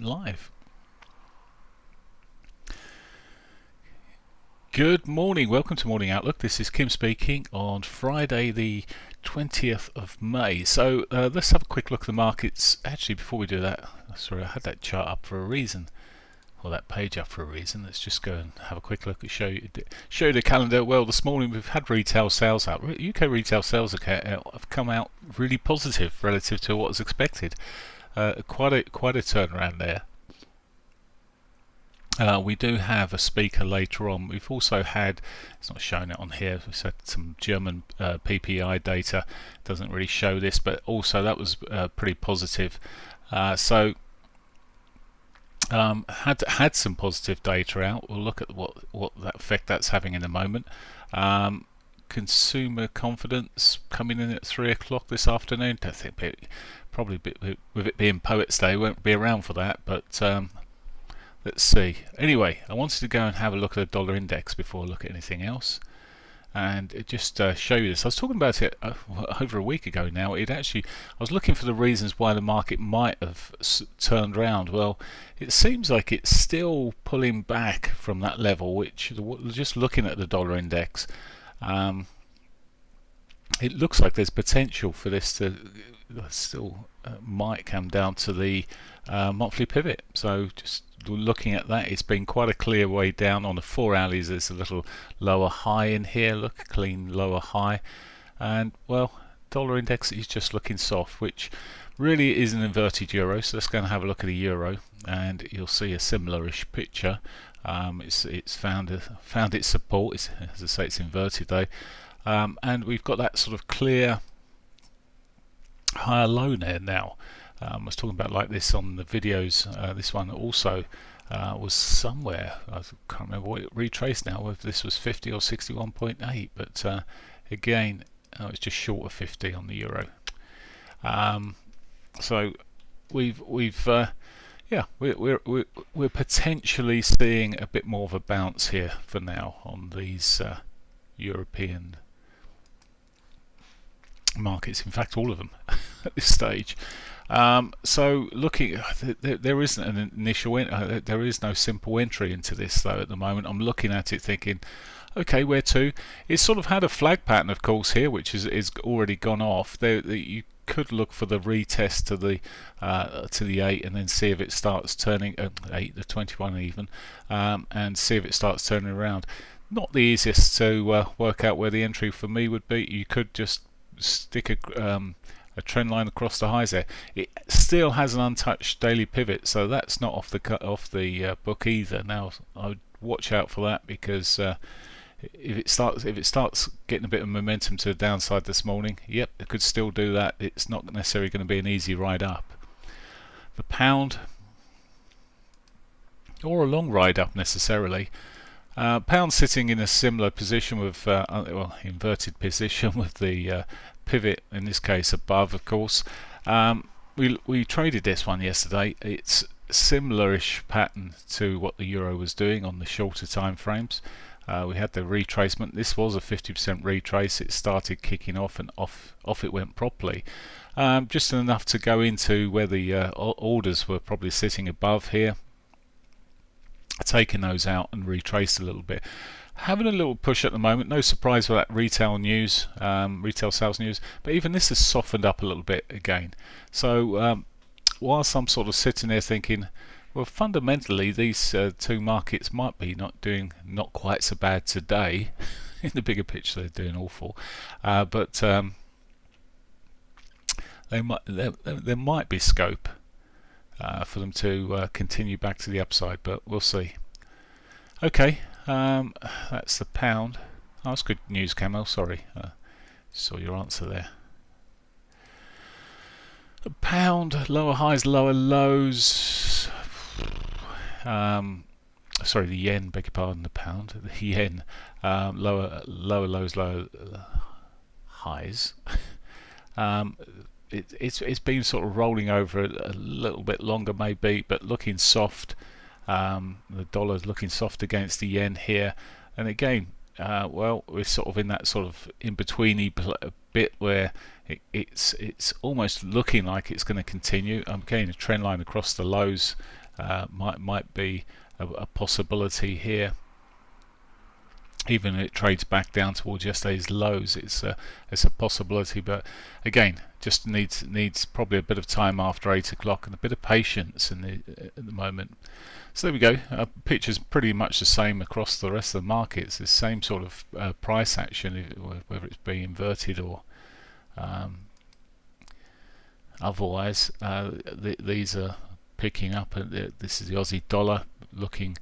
live. Good morning, welcome to Morning Outlook. This is Kim speaking on Friday the 20th of May. So let's have a quick look at the markets. Actually, before we do that, sorry, I had that chart up for a reason, or that page up for a reason. Let's just go and have a quick look and show you the calendar. Well, this morning we've had retail sales out. UK retail sales have come out really positive relative to what was expected. Quite a turnaround there. We do have a speaker later on. We've also had, it's not showing it on here, we've had some German PPI data. Doesn't really show this, but also that was pretty positive. Had some positive data out. We'll look at what that effect that's having in a moment. Consumer confidence coming in at 3 o'clock this afternoon. Don't think probably with it being Poets Day, won't be around for that, but let's see. Anyway, I wanted to go and have a look at the dollar index before I look at anything else, and just show you this. I was talking about it over a week ago now. I was looking for the reasons why the market might have turned around. Well, it seems like it's still pulling back from that level, which, just looking at the dollar index, it looks like there's potential for this to still might come down to the monthly pivot. So just looking at that, it's been quite a clear way down. On the 4 hourlies there's a little lower high in here, look, a clean lower high, and well, dollar index is just looking soft, which really is an inverted euro. So let's go and have a look at the euro, and you'll see a similar-ish picture. It's found its support. As I say, it's inverted though, and we've got that sort of clear higher low there now. I was talking about like this on the videos. This one also was somewhere, I can't remember what it retraced now, whether this was 50 or 61.8, but again, it's just short of 50 on the euro. So we're potentially seeing a bit more of a bounce here for now on these European markets, in fact all of them at this stage. So looking, there isn't an initial there is no simple entry into this though at the moment. I'm looking at it thinking, okay, where to? It's sort of had a flag pattern, of course, here, which is already gone off. You could look for the retest to the 8 and then see if it starts turning 8 the 21 even, and see if it starts turning around. Not the easiest to work out where the entry for me would be. You could just stick a trend line across the highs there. It still has an untouched daily pivot, so that's not off the book either. Now I would watch out for that, because if it starts getting a bit of momentum to the downside this morning, yep, it could still do that. It's not necessarily going to be an easy ride up. The pound, or a long ride up necessarily. Pound sitting in a similar position with inverted position with the pivot in this case above, of course. We traded this one yesterday. It's similar-ish pattern to what the euro was doing on the shorter time frames. We had the retracement. This was a 50% retrace. It started kicking off, and off it went properly. Just enough to go into where the orders were probably sitting above here. Taking those out and retraced a little bit. Having a little push at the moment. No surprise with that retail news, retail sales news, but even this has softened up a little bit again. So whilst I'm sort of sitting there thinking, well, fundamentally these two markets might be not quite so bad today. In the bigger picture they're doing awful, but there might be scope for them to continue back to the upside, but we'll see. Okay, that's the pound. Oh, that's good news, Camel. Sorry, saw your answer there. The pound, lower highs, lower lows. Sorry, the yen. Beg your pardon. The pound, the yen. Lower lows, lower highs. It's been sort of rolling over a little bit longer maybe, but looking soft. The dollar's looking soft against the yen here, and again, well, we're sort of in that sort of in-betweeny bit where it's almost looking like it's going to continue. I'm getting a trend line across the lows might be a possibility here. Even if it trades back down towards yesterday's lows, it's a possibility. But again, just needs probably a bit of time after 8 o'clock and a bit of patience at the moment. So there we go. Picture's pretty much the same across the rest of the markets. The same sort of price action, whether it's being inverted or otherwise. These are picking up. This is the Aussie dollar looking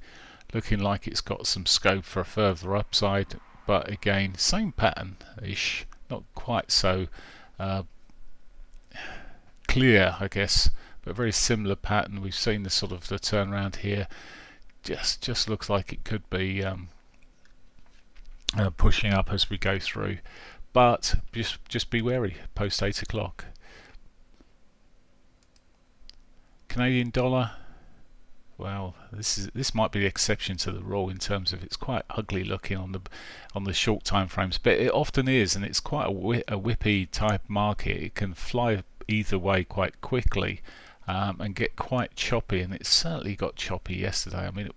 like it's got some scope for a further upside, but again, same pattern ish, not quite so clear, I guess, but very similar pattern. We've seen the sort of the turnaround here. Just looks like it could be pushing up as we go through, but just be wary post 8 o'clock. Canadian dollar. Well, this might be the exception to the rule in terms of it's quite ugly looking on the short time frames, but it often is, and it's quite a whippy type market. It can fly either way quite quickly and get quite choppy, and it certainly got choppy yesterday. I mean,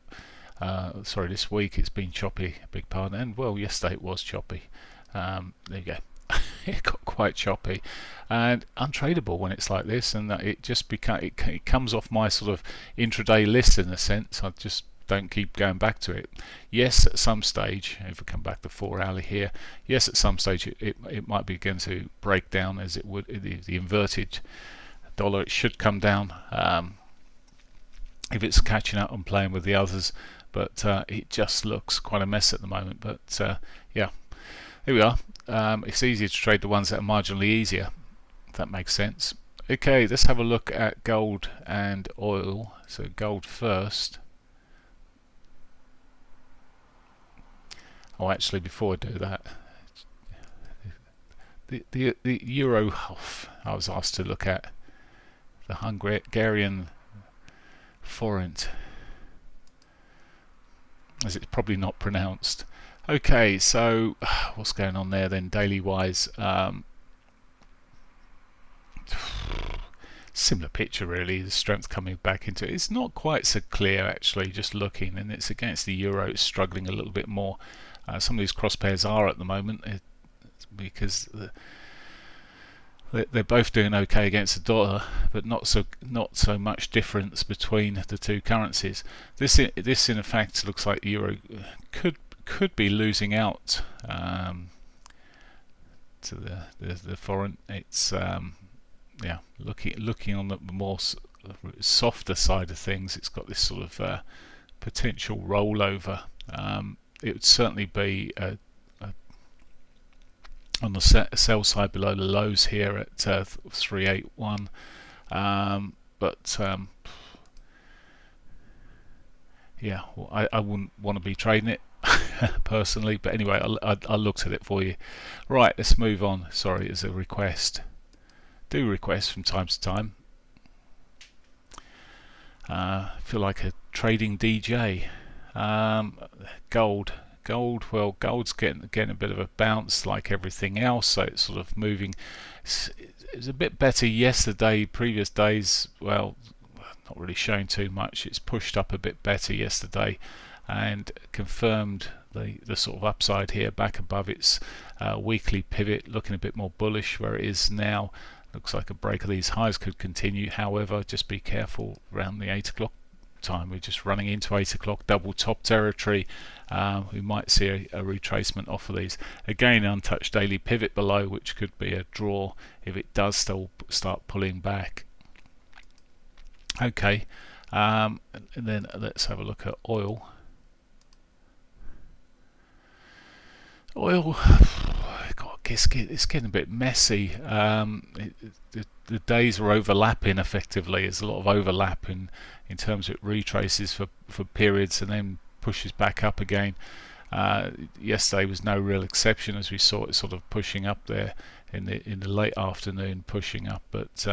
sorry, this week it's been choppy, big pardon, and well, yesterday it was choppy. There you go. It got quite choppy and untradeable when it's like this, and that it just it comes off my sort of intraday list in a sense. I just don't keep going back to it. Yes, at some stage, if we come back to 4 hourly here, yes, at some stage it might begin to break down as it would the inverted dollar. It should come down if it's catching up and playing with the others, but it just looks quite a mess at the moment. But yeah, here we are. It's easier to trade the ones that are marginally easier, if that makes sense. Okay, let's have a look at gold and oil. So gold first. Oh, actually, before I do that, the euro HUF I was asked to look at, the Hungarian forint, as it's probably not pronounced. Okay, so what's going on there then, daily wise? Similar picture really, the strength coming back into it. It's not quite so clear actually, just looking, and it's against the euro, it's struggling a little bit more. Some of these cross pairs are at the moment, because they're both doing okay against the dollar, but not so much difference between the two currencies. This in fact looks like the euro could be losing out to the foreign. It's yeah, looking on the more softer side of things, it's got this sort of potential rollover. It would certainly be on the sell side below the lows here at 381, but yeah, well, I wouldn't want to be trading it personally, but anyway, I looked at it for you. Right, let's move on. Sorry, as a request, do request from time to time. Feel like a trading DJ. Gold, well, gold's getting a bit of a bounce like everything else, so it's sort of moving. It was a bit better yesterday. Previous days, well, not really showing too much. It's pushed up a bit better yesterday and confirmed the sort of upside here back above its weekly pivot, looking a bit more bullish where it is now. Looks like a break of these highs could continue. However, just be careful around the 8 o'clock time. We're just running into 8 o'clock double top territory. We might see a retracement off of these. Again, untouched daily pivot below, which could be a draw if it does still start pulling back. Okay, and then let's have a look at oil. Oil, God, it's getting a bit messy. The days are overlapping effectively. There's a lot of overlap in terms of it retraces for periods and then pushes back up again. Yesterday was no real exception, as we saw it sort of pushing up there in the late afternoon, pushing up, but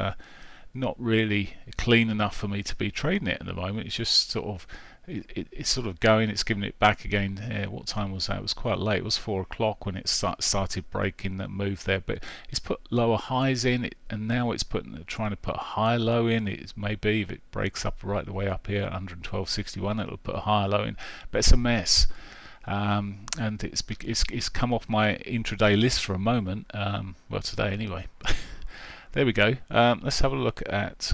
not really clean enough for me to be trading it at the moment. It's just sort of it's sort of going, it's giving it back again. What time was that? It was quite late. It was 4 o'clock when it started breaking that move there, but it's put lower highs in it, and now it's trying to put a higher low in. It's maybe if it breaks up right the way up here 112.61, it'll put a higher low in, but it's a mess. And it's come off my intraday list for a moment, well, today anyway. There we go. Let's have a look at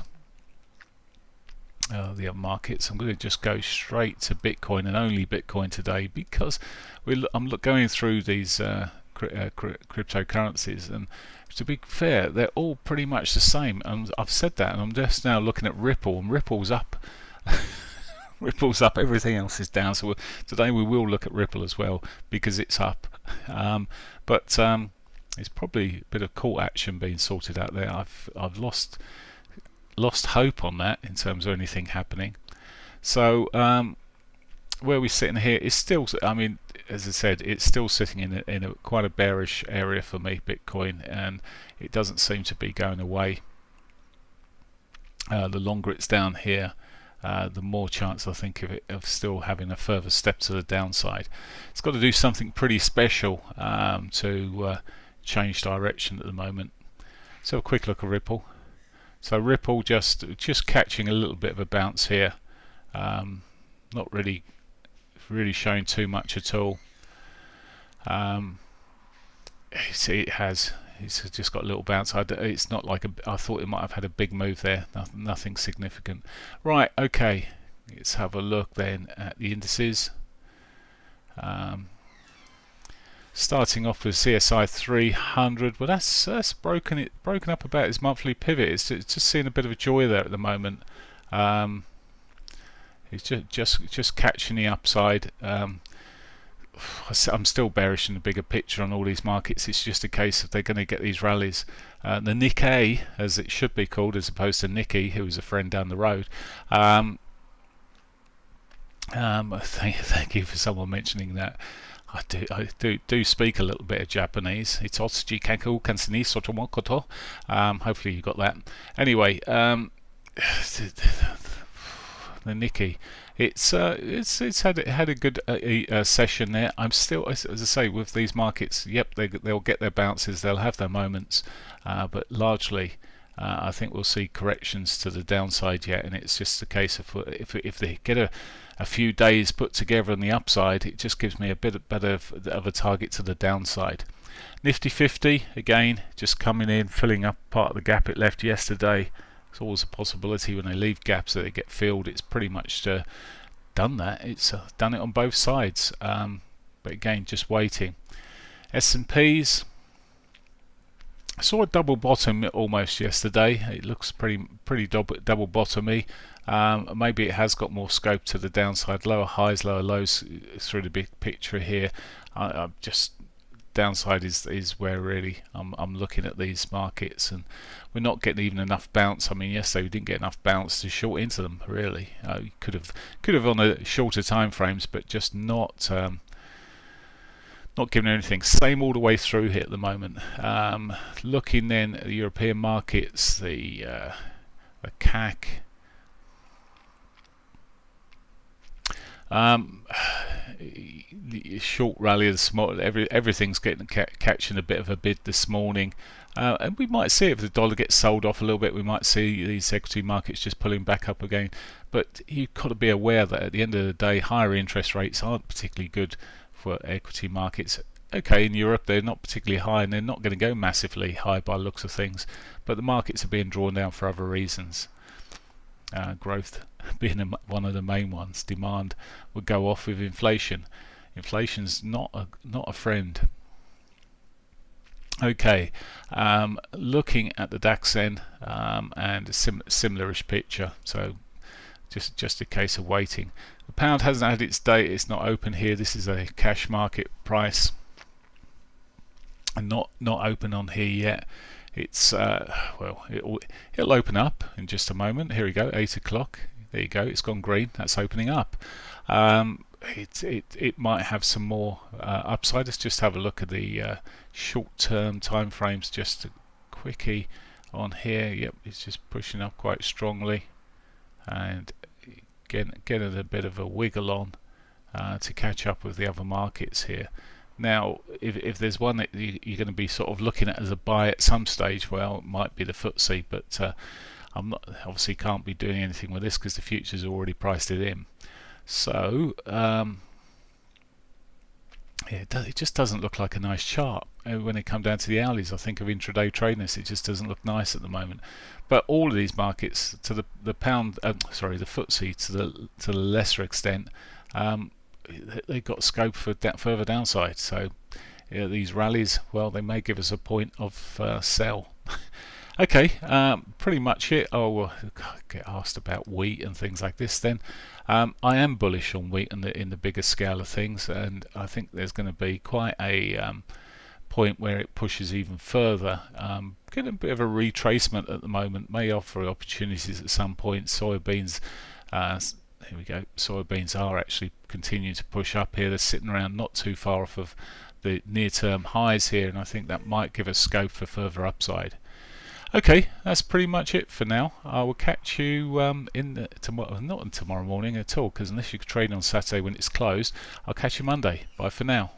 the other markets. I'm going to just go straight to Bitcoin and only Bitcoin today, because I'm going through these cryptocurrencies, and to be fair, they're all pretty much the same. And I've said that, and I'm just now looking at Ripple, and Ripple's up. Ripple's up, everything else is down. So today we will look at Ripple as well, because it's up. But it's probably a bit of call action being sorted out there. I've lost hope on that in terms of anything happening. So where we're sitting here is still, I mean, as I said, it's still sitting in a quite a bearish area for me, Bitcoin, and it doesn't seem to be going away. The longer it's down here, the more chance I think of still having a further step to the downside. It's got to do something pretty special to change direction at the moment. So a quick look at Ripple. So Ripple just catching a little bit of a bounce here, not really showing too much at all. It's just got a little bounce. It's not like I thought it might have had a big move there. Nothing significant. Right, okay. Let's have a look then at the indices. Starting off with CSI 300. Well, that's broken up about its monthly pivot. It's just seeing a bit of a joy there at the moment. It's just catching the upside. I'm still bearish in the bigger picture on all these markets. It's just a case of they're going to get these rallies. The Nikkei, as it should be called, as opposed to Nicky, who was a friend down the road. Thank you for someone mentioning that. I do speak a little bit of Japanese. Hopefully you got that. Anyway, the Nikkei. It's had a good session there. I'm still, as I say, with these markets. Yep, they'll get their bounces. They'll have their moments, but largely, I think we'll see corrections to the downside yet. And it's just a case of if they get a few days put together on the upside, it just gives me a bit better of a target to the downside. Nifty 50 again, just coming in, filling up part of the gap it left yesterday. It's always a possibility when they leave gaps that they get filled. It's pretty much done that. It's done it on both sides. But again, just waiting. S&Ps. I saw a double bottom almost yesterday. It looks pretty double bottomy. Maybe it has got more scope to the downside. Lower highs, lower lows through the big picture here. I'm just downside is where really I'm looking at these markets, and we're not getting even enough bounce. I mean, yesterday we didn't get enough bounce to short into them really. You could have on a shorter time frames, but just not giving anything. Same all the way through here at the moment. Looking then at the European markets, the CAC. Short rally this morning. Everything's catching a bit of a bid this morning, and we might see if the dollar gets sold off a little bit. We might see these equity markets just pulling back up again. But you've got to be aware that at the end of the day, higher interest rates aren't particularly good for equity markets. Okay, in Europe they're not particularly high, and they're not going to go massively high by the looks of things. But the markets are being drawn down for other reasons. Growth being one of the main ones. Demand would go off with inflation. Inflation's not a friend. Okay, looking at the DAX then, and a similarish picture. So just a case of waiting. The pound hasn't had its day. It's not open here. This is a cash market price, and not open on here yet. It's well, it'll open up in just a moment. Here we go, 8 o'clock. There you go. It's gone green. That's opening up. It might have some more upside. Let's just have a look at the short-term time frames just to quickie. on here. Yep, it's just pushing up quite strongly, and getting a bit of a wiggle on to catch up with the other markets here. Now, if there's one that you're going to be sort of looking at as a buy at some stage, well, it might be the FTSE, but I'm not, obviously can't be doing anything with this because the futures already priced it in. So yeah, it just doesn't look like a nice chart. When it comes down to the hourlies, I think of intraday trading, it just doesn't look nice at the moment. But all of these markets, to the pound, sorry, the FTSE to the lesser extent, they've got scope for further downside. So yeah, these rallies, well, they may give us a point of sell. Okay, pretty much it. Oh, well, I get asked about wheat and things like this. Then I am bullish on wheat in the bigger scale of things, and I think there's going to be quite a point where it pushes even further. Getting a bit of a retracement at the moment, may offer opportunities at some point. Soybeans, here we go. Soybeans are actually continuing to push up here. They're sitting around not too far off of the near-term highs here, and I think that might give us scope for further upside. Okay, that's pretty much it for now. I will catch you not tomorrow morning at all, because unless you're trading on Saturday when it's closed, I'll catch you Monday. Bye for now.